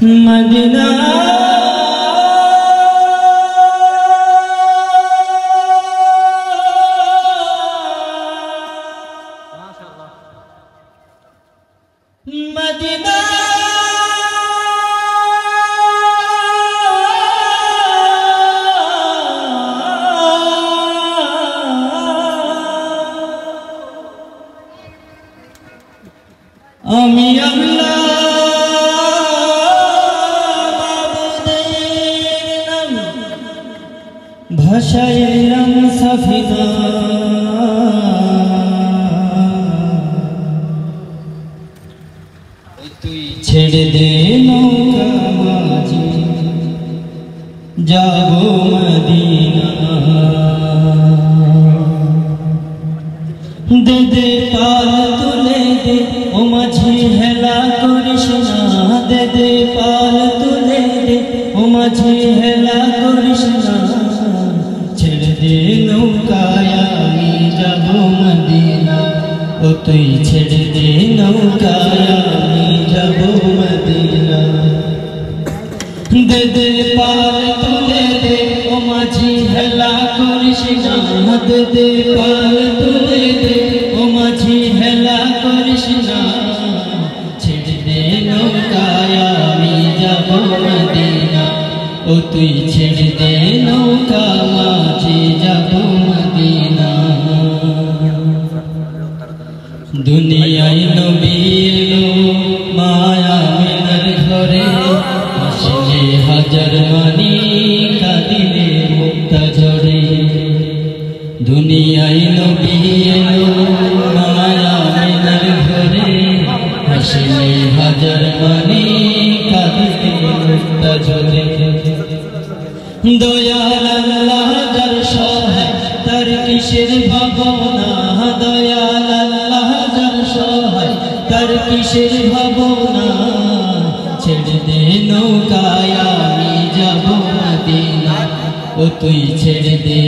Medina Medina আমি আল্লাহ মাবুদের নাম ভাষাইলাম সাফিনা তুই ছেড়ে দে নৌকা মাঝি যাব মদিনা দে দে পাল তুলে দে ও মাঝি হেলা করিস না দে দে পাল তুলে দে ও মাঝি হেলা করিস না ছেড়ে দে নৌকায় আমি যাব মদিনা ও তুই ছেড়ে দে নৌকায় আমি যাব মদিনা দে দে পাল তুলে দে ও মাঝি হেলা করিস না দে দে পাল তুলে দে ও মাঝি হেলা করিস না ছেড়ে দে নৌকায় আমি যাব মদিনা ও তুই ছেড়ে দে নৌকা মাঝি যাব মদিনা দুনিয়ায় নবী এলো মায়া মিনার ঘরে আসলে হাজার মানি কাঁদিলে মুক্তা ঝরে দুনিয়ায় নবী এলো মায়া মিনার ঘরে আসলে হাজার মানি কাঁদিলে মুক্তা ঝরে দয়াল আল্লাহ যার সহায় তার কিসের ভাবনা দয়াল আল্লাহ যার সহায় তার কিসের ভাবনা ছেড়ে দে নৌকায় আমি যাব মদিনা ও তুই ছেড়ে দে